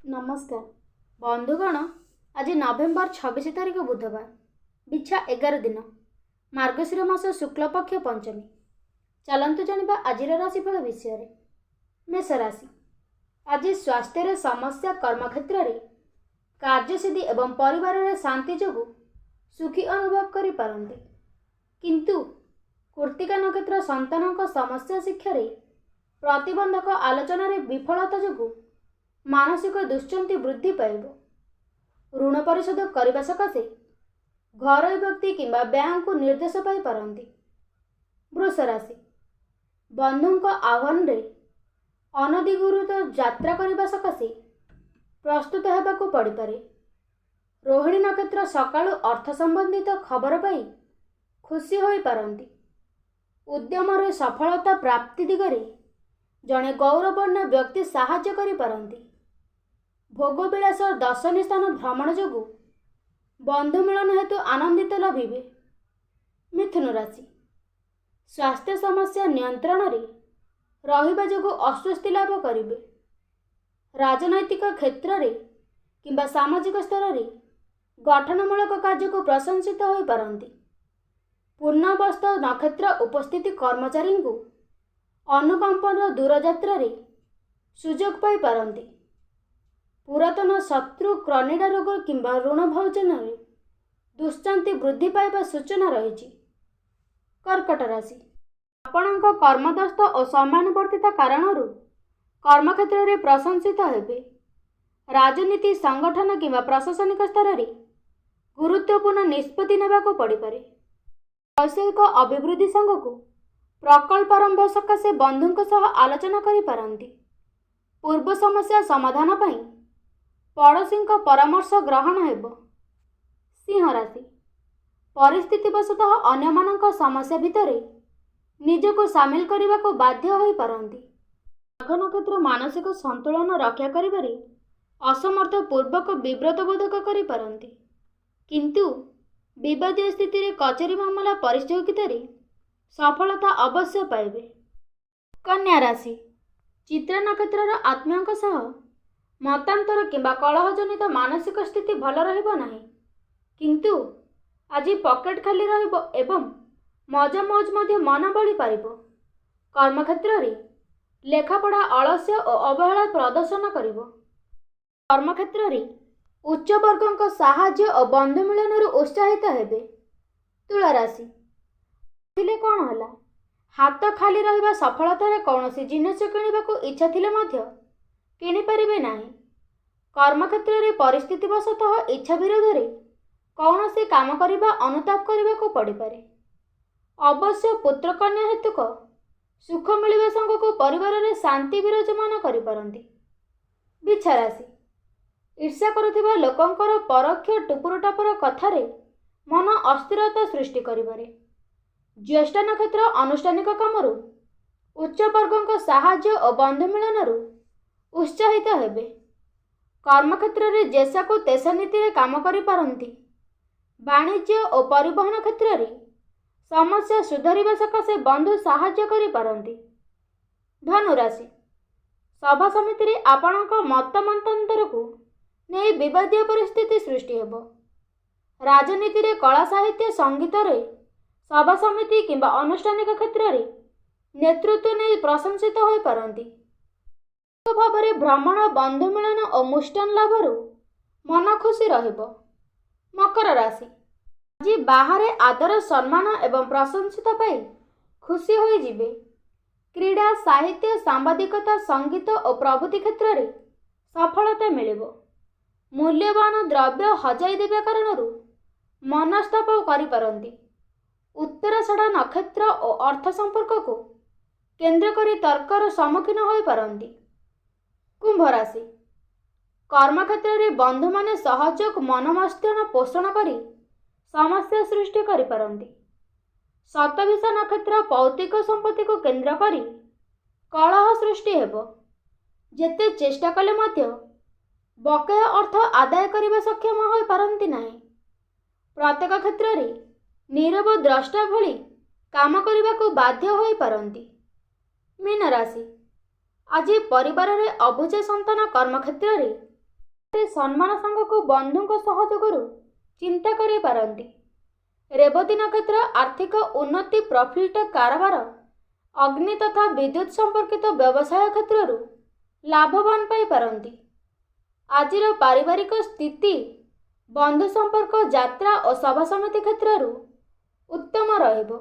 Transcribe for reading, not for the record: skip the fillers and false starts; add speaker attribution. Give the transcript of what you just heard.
Speaker 1: नमस्कार बंधुगण। आज नवेम्बर 26 तारिख बुधवार बिछा 11 दिन मार्गशीर मास शुक्ल पक्ष पंचमी। चलतु जानिबा आज राशिफल विषय रे। मेष राशि आज स्वास्थ्य समस्या कर्मक्षेत्र रे कार्यसिद्धि एवं परिवार रे शांति जोगु सुखी अनुभव करि पारंती, किंतु कृत्तिका नक्षत्र संतानक समस्या शिक्षा रे प्रतिबंधक आलोचना रे विफलता जोगु मानसिक दुश्चिंता वृद्धि पाइब। ऋण परिशोध करने सकाशे घर व्यक्ति किंबा बैंक को निर्देश पाई पारंती। वृष राशि बंधुक आह्वान रे अनधिकृत यात्रा करने सकाशे प्रस्तुत होगाकू पड़ पारे। रोहिणी नक्षत्र सकाळु अर्थ संबंधित खबर पाई खुशी होई पारंती। उद्यम रे सफलता प्राप्ति दिगरे जड़े गौरवपूर्ण व्यक्ति साहाय्य करि पारंती। भोगविलास दर्शनीय स्थान भ्रमण जोगु बंधु मिलन हेतु आनंदित लभिबे। मिथुन राशि स्वास्थ्य समस्या नियंत्रण रे रहिबा जोगु अस्वस्थी लाभ करिवे। राजनैतिक क्षेत्र रे किंबा सामाजिक स्तर रे गठनमूलक कार्य को प्रशंसित होई पारंती। पूर्णवस्थ नक्षत्र उपस्थिति कर्मचारी को अनुकंपन दूर यात्रा रे सुजोग पाई पारंती। पुरातन शत्रु क्रनिडा रोग किंबा ऋण भोजन रे दुश्चिंता वृद्धि पाइबा सूचना रही। कर्कट राशि आपणक कर्मदस्थ और सम्मानवर्तिता कारणरू कर्मक्षेत्र रे प्रशंसित हेबे। राजनीति संगठन किंबा प्रशासनिक स्तर रे गुरुत्वपूर्ण निष्पत्ति नेबाको पड़ी पारे। वैश्विक अभिवृद्धि संघ को प्रकल्प आरंभ सकाशे बंधुक सह आलोचना करि पारंती। पूर्व समस्या समाधान पाई पड़ोशी परामर्श ग्रहण हेब। सिंह राशि परिस्थितिवशतः अन्यमानक समस्या भितरे निजको सामिल करने को बाध्य होई पारंती। माघ नक्षत्र मानसिक संतुलन रक्षा करिबारे असमर्थ पूर्वक विव्रत बोधक करि पारंती, किंतु विवादीय स्थिति रे कचेरी मामला परिस्थिति रे सफलता अवश्य पाइबे। कन्या राशि चित्रा नक्षत्र आत्मीय सह मतांतर किंबा कलह जनित मानसिक स्थिति भल रहिबो नाही, किंतु आज पॉकेट खाली रहिबो एवं मजा मौज मध्य मन बळी पारिबो। कर्मक्षेत्र रे लेखापढ़ा अलस्य और अवहेला प्रदर्शन करिबो। कर्मक्षेत्र रे उच्च वर्गक साहाय्य और बंधु मिलन उत्साहित हेबे। तुला राशि थिले कोन हला हाथ खाली रहिबा सफलतार कौनसी जिनिस किणवाक इच्छा थिले मध्य किनि परिबे नाही। कर्मक्षेत्र रे परिस्थितिवशतः इच्छा विरोध रे कौनसी काम करिबा अनुताप करिबाको पड़ी पारे। अवश्य पुत्र कन्या हेतुक सुख मिलिबा संग को परिवार रे शांति विराजमान करि पारंती। बिछा राशि ईर्ष्या करुथिबा लोकंकर परोक्ष टुपुर टापुर कथारे मन अस्थिरता सृष्टि करिबारे। ज्येष्ठ नक्षत्र अनुष्ठानिक कामरू उच्च वर्गक साहाय्य और बंधु मिलनरू उत्साहित हेबे। कर्मक्षेत्र रे जैसा को तेसा नीति रे काम करि पारंती। वाणिज्य और परिवहन क्षेत्र रे समस्या सुधारिबा सकाशे बंधु साहाय्य करि पारंती। धनु राशि सभा समिति रे आपणक मत मतांतर को नै विवादीय परिस्थिति सृष्टि हेबो। राजनीति रे कला साहित्य संगीत रे सभा समिति किंबा अनुष्ठानिक क्षेत्र रे नेतृत्व नै प्रशंसित होई पारंती। भाव भ्रमण बंधु मिलन और मुष्टान लाभरू मन खुशी रहिबो। मकर राशि आज बाहर आदर सम्मान एवं प्रशंसित पाई खुशी होई जिबे। क्रीड़ा साहित्य सांबादिकता संगीत और प्रभृति क्षेत्र रे सफलता मिलिबो। मूल्यवान द्रव्य हजाई देबा कारणरू मनस्ताप करि पारंती। उत्तराषाढ़ नक्षत्र और अर्थ संपर्क को केंद्र करी तर्कर सम्मुखीन होई पारंती। कुंभ राशि कर्मक्षेत्र रे बंधु माने सहयोग मनमस्त्रण पोषण करी समस्या सृष्टि करि पारंती। शतभिष नक्षत्र भौतिक संपत्ति को केंद्र करी कलह सृष्टि हेबो। जेते चेष्टा कले मध्य बकेया अर्थ आदाय करिबा सक्षम होई पारंती नाही। प्रत्येक क्षेत्र रे नीरव द्रष्टा भली काम करने को बाध्य होई पारंती। मीन राशि आज परिवार रे अबुझा संतान कर्मक्षेत्र रे ସମ୍ମାନ ସାଙ୍ଗକୁ ବନ୍ଧୁଙ୍କ ସହଯୋଗରୁ ଚିନ୍ତା କରିପାରନ୍ତି। ରେବତୀ ନକ୍ଷତ୍ର ଆର୍ଥିକ ଉନ୍ନତି, ପ୍ରଫିଟ୍ କାରବାର, ଅଗ୍ନି ତଥା ବିଦ୍ୟୁତ୍ ସମ୍ପର୍କିତ ବ୍ୟବସାୟ କ୍ଷେତ୍ରରୁ ଲାଭବାନ ପାଇପାରନ୍ତି। ଆଜିର ପାରିବାରିକ ସ୍ଥିତି, ବନ୍ଧୁ ସମ୍ପର୍କ, ଯାତ୍ରା ଓ ସଭା ସମିତି କ୍ଷେତ୍ରରୁ ଉତ୍ତମ ରହିବ।